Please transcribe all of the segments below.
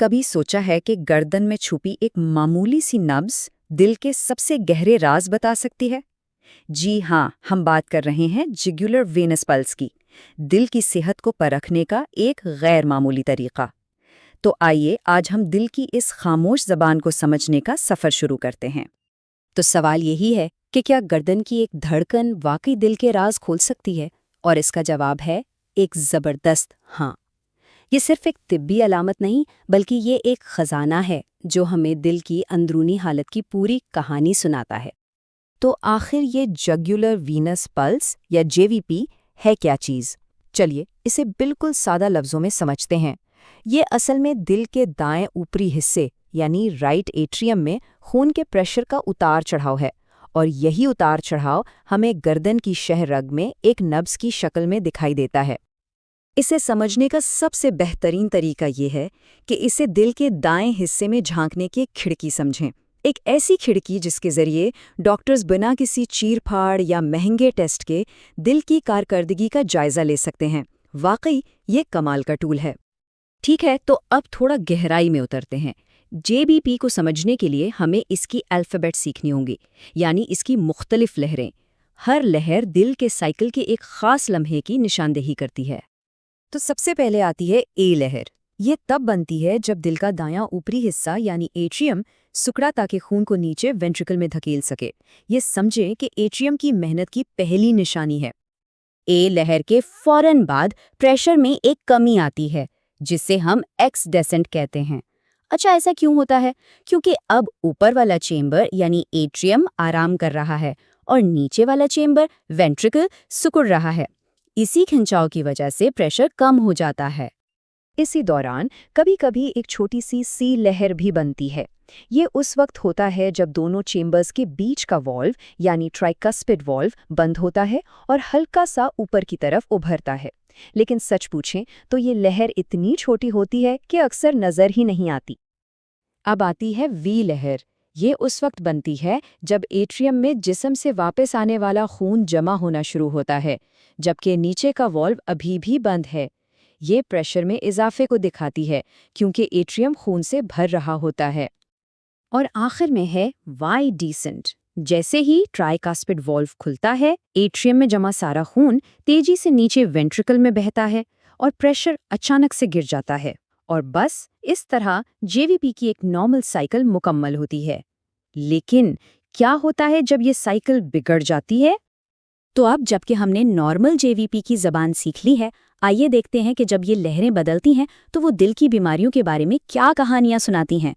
کبھی سوچا ہے کہ گردن میں چھپی ایک معمولی سی نبض دل کے سب سے گہرے راز بتا سکتی ہے؟ جی ہاں، ہم بات کر رہے ہیں جگولر وینس پلس کی، دل کی صحت کو پرکھنے کا ایک غیر معمولی طریقہ۔ تو آئیے آج ہم دل کی اس خاموش زبان کو سمجھنے کا سفر شروع کرتے ہیں۔ تو سوال یہی ہے کہ کیا گردن کی ایک دھڑکن واقعی دل کے راز کھول سکتی ہے؟ اور اس کا جواب ہے ایک زبردست ہاں۔ یہ صرف ایک طبی علامت نہیں بلکہ یہ ایک خزانہ ہے جو ہمیں دل کی اندرونی حالت کی پوری کہانی سناتا ہے۔ تو آخر یہ جگولر وینس پلس یا JVP ہے کیا چیز؟ چلیے اسے بالکل سادہ لفظوں میں سمجھتے ہیں۔ یہ اصل میں دل کے دائیں اوپری حصے یعنی رائٹ ایٹریم میں خون کے پریشر کا اتار چڑھاؤ ہے، اور یہی اتار چڑھاؤ ہمیں گردن کی شہ رگ میں ایک نبض کی شکل میں دکھائی دیتا ہے۔ اسے سمجھنے کا سب سے بہترین طریقہ یہ ہے کہ اسے دل کے دائیں حصے میں جھانکنے کی ایک کھڑکی سمجھیں، ایک ایسی کھڑکی جس کے ذریعے ڈاکٹرز بنا کسی چیر پھاڑ یا مہنگے ٹیسٹ کے دل کی کارکردگی کا جائزہ لے سکتے ہیں۔ واقعی یہ کمال کا ٹول ہے۔ ٹھیک ہے، تو اب تھوڑا گہرائی میں اترتے ہیں۔ JVP کو سمجھنے کے لیے ہمیں اس کی الفابیٹ سیکھنی ہوں گی، یعنی اس کی مختلف لہریں۔ ہر لہر دل کے سائیکل کے ایک خاص لمحے کی نشاندہی کرتی ہے۔ تو سب سے پہلے آتی ہے A لہر۔ یہ تب بنتی ہے جب دل کا دایاں اوپری حصہ یعنی ایٹریم سکڑا تاکہ خون کو نیچے وینٹریکل میں دھکیل سکے۔ یہ سمجھیں کہ ایٹریم کی محنت کی پہلی نشانی ہے۔ اے لہر کے فوراً بعد پریشر میں ایک کمی آتی ہے جسے ہم ایکس ڈیسنٹ کہتے ہیں۔ اچھا، ایسا کیوں ہوتا ہے؟ کیونکہ اب اوپر والا چیمبر یعنی ایٹریم آرام کر رہا ہے اور نیچے والا چیمبر وینٹریکل سکڑ رہا ہے۔ اسی کھنچاؤ کی وجہ سے پریشر کم ہو جاتا ہے۔ اسی دوران کبھی کبھی ایک چھوٹی سی C لہر بھی بنتی ہے۔ یہ اس وقت ہوتا ہے جب دونوں چیمبرز کے بیچ کا والو یعنی ٹرائکسپڈ والو بند ہوتا ہے اور ہلکا سا اوپر کی طرف ابھرتا ہے۔ لیکن سچ پوچھیں تو یہ لہر اتنی چھوٹی ہوتی ہے کہ اکثر نظر ہی نہیں آتی۔ اب آتی ہے V لہر۔ یہ اس وقت بنتی ہے جب ایٹریم میں جسم سے واپس آنے والا خون جمع ہونا شروع ہوتا ہے، جبکہ نیچے کا والو ابھی بھی بند ہے۔ یہ پریشر میں اضافے کو دکھاتی ہے کیونکہ ایٹریم خون سے بھر رہا ہوتا ہے۔ اور آخر میں ہے وائی ڈیسنٹ۔ جیسے ہی ٹرائکاسپڈ والو کھلتا ہے، ایٹریم میں جمع سارا خون تیزی سے نیچے وینٹریکل میں بہتا ہے اور پریشر اچانک سے گر جاتا ہے، اور بس اس طرح JVP کی ایک نارمل سائیکل مکمل ہوتی ہے۔ لیکن کیا ہوتا ہے جب یہ سائیکل بگڑ جاتی ہے؟ تو اب جب کہ ہم نے نارمل JVP کی زبان سیکھ لی ہے، آئیے دیکھتے ہیں کہ جب یہ لہریں بدلتی ہیں تو وہ دل کی بیماریوں کے بارے میں کیا کہانیاں سناتی ہیں۔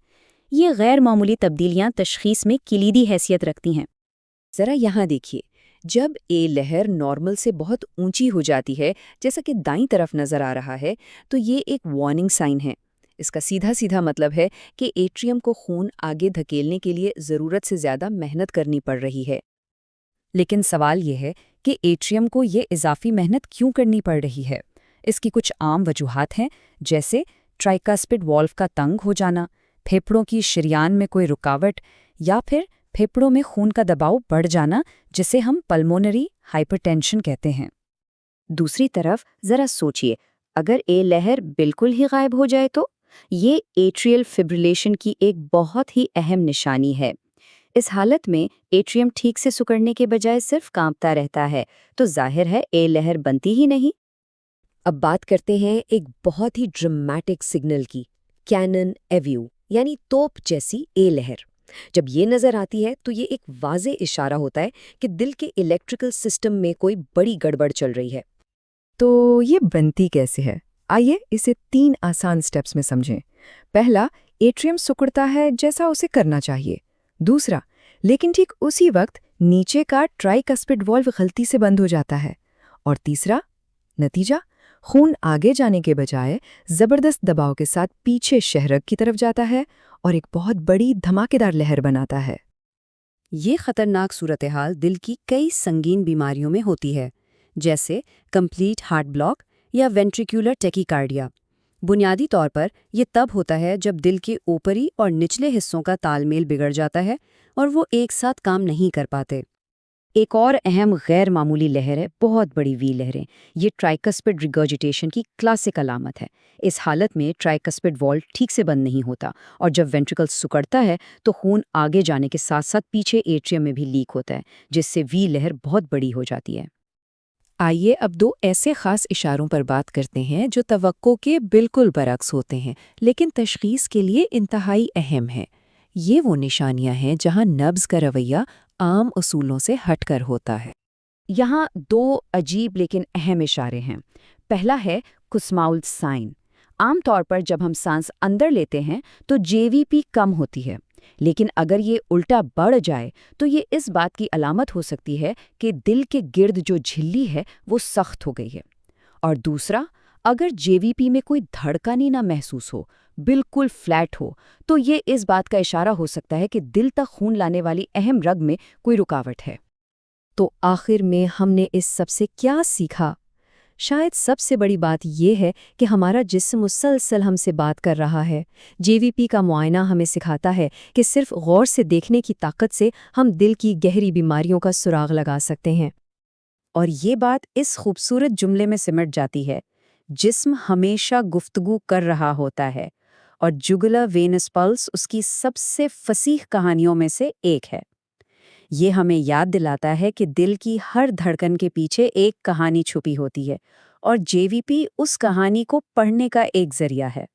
یہ غیر معمولی تبدیلیاں تشخیص میں کلیدی حیثیت رکھتی ہیں۔ ذرا یہاں دیکھیے، جب A لہر نارمل سے بہت اونچی ہو جاتی ہے، جیسا کہ دائیں طرف نظر آ رہا ہے، تو یہ ایک وارننگ سائن ہے۔ اس کا سیدھا مطلب ہے کہ ایٹریم کو خون آگے دھکیلنے کے لیے ضرورت سے زیادہ محنت کرنی پڑ رہی ہے۔ لیکن سوال یہ ہے کہ ایٹریم کو یہ اضافی محنت کیوں کرنی پڑ رہی ہے؟ اس کی کچھ عام وجوہات ہیں، جیسے ٹرائکاسپڈ والو کا تنگ ہو جانا، پھیپھڑوں کی شریان میں کوئی رکاوٹ، یا پھر پھیپھڑوں میں خون کا دباؤ بڑھ جانا جسے ہم پلمونری ہائپرٹینشن کہتے ہیں۔ دوسری طرف ذرا سوچئے، اگر A لہر بالکل ہی غائب ہو جائے تو یہ ایٹریل فبریلیشن کی ایک بہت ہی اہم نشانی ہے۔ اس حالت میں ایٹریم ٹھیک سے سکڑنے کے بجائے صرف کانپتا رہتا ہے، تو ظاہر ہے A لہر بنتی ہی نہیں۔ اب بات کرتے ہیں ایک بہت ہی ڈرمیٹک سگنل کی، کینن ایویو یعنی توپ جیسی A لہر۔ جب یہ نظر آتی ہے تو یہ ایک واضح اشارہ ہوتا ہے کہ دل کے الیکٹریکل سسٹم میں کوئی بڑی گڑبڑ چل رہی ہے۔ تو یہ بنتی کیسے ہے؟ آئیے اسے 3 آسان سٹیپس میں سمجھیں۔ پہلا، ایٹریم سکڑتا ہے جیسا اسے کرنا چاہیے۔ دوسرا، لیکن ٹھیک اسی وقت نیچے کا ٹرائکسپڈ والو غلطی سے بند ہو جاتا ہے۔ اور تیسرا، نتیجہ خون آگے جانے کے بجائے زبردست دباؤ کے ساتھ پیچھے شہرگ کی طرف جاتا ہے اور ایک بہت بڑی دھماکے دار لہر بناتا ہے۔ یہ خطرناک صورتحال دل کی کئی سنگین بیماریوں میں ہوتی ہے، جیسے کمپلیٹ ہارٹ بلاک یا وینٹریکولر ٹیکیکارڈیا۔ بنیادی طور پر یہ تب ہوتا ہے جب دل کے اوپری اور نچلے حصوں کا تال میل بگڑ جاتا ہے اور وہ ایک ساتھ کام نہیں کر پاتے۔ ایک اور اہم غیر معمولی لہر ہے بہت بڑی وی لہریں۔ یہ ٹرائکسپڈ ریگرجیٹیشن کی کلاسک علامت ہے۔ اس حالت میں ٹرائکسپڈ والو ٹھیک سے بند نہیں ہوتا، اور جب وینٹریکل سکڑتا ہے تو خون آگے جانے کے ساتھ ساتھ پیچھے ایٹریم میں بھی لیک ہوتا ہے، جس سے وی لہر بہت بڑی ہو جاتی ہے۔ آئیے اب دو ایسے خاص اشاروں پر بات کرتے ہیں جو توقع کے بالکل برعکس ہوتے ہیں لیکن تشخیص کے لیے انتہائی اہم ہیں۔ یہ وہ نشانیاں ہیں جہاں نبض کا رویہ عام اصولوں سے ہٹ کر ہوتا ہے۔ یہاں دو عجیب لیکن اہم اشارے ہیں۔ پہلا ہے کسماؤل سائن۔ عام طور پر جب ہم سانس اندر لیتے ہیں تو جے وی پی کم ہوتی ہے، لیکن اگر یہ الٹا بڑھ جائے تو یہ اس بات کی علامت ہو سکتی ہے کہ دل کے گرد جو جھلی ہے وہ سخت ہو گئی ہے۔ اور دوسرا، اگر جے وی پی میں کوئی دھڑکن ہی نہ محسوس ہو، بالکل فلیٹ ہو، تو یہ اس بات کا اشارہ ہو سکتا ہے کہ دل تک خون لانے والی اہم رگ میں کوئی رکاوٹ ہے۔ تو آخر میں ہم نے اس سب سے کیا سیکھا؟ شاید سب سے بڑی بات یہ ہے کہ ہمارا جسم مسلسل ہم سے بات کر رہا ہے۔ جے وی پی کا معائنہ ہمیں سکھاتا ہے کہ صرف غور سے دیکھنے کی طاقت سے ہم دل کی گہری بیماریوں کا سراغ لگا سکتے ہیں۔ اور یہ بات اس خوبصورت جملے میں سمٹ جاتی ہے، جسم ہمیشہ گفتگو کر رہا ہوتا ہے، اور جگلا وینس پلس اس کی سب سے فصیح کہانیوں میں سے ایک ہے۔ یہ ہمیں یاد دلاتا ہے کہ دل کی ہر دھڑکن کے پیچھے ایک کہانی چھپی ہوتی ہے، اور جے وی پی اس کہانی کو پڑھنے کا ایک ذریعہ ہے۔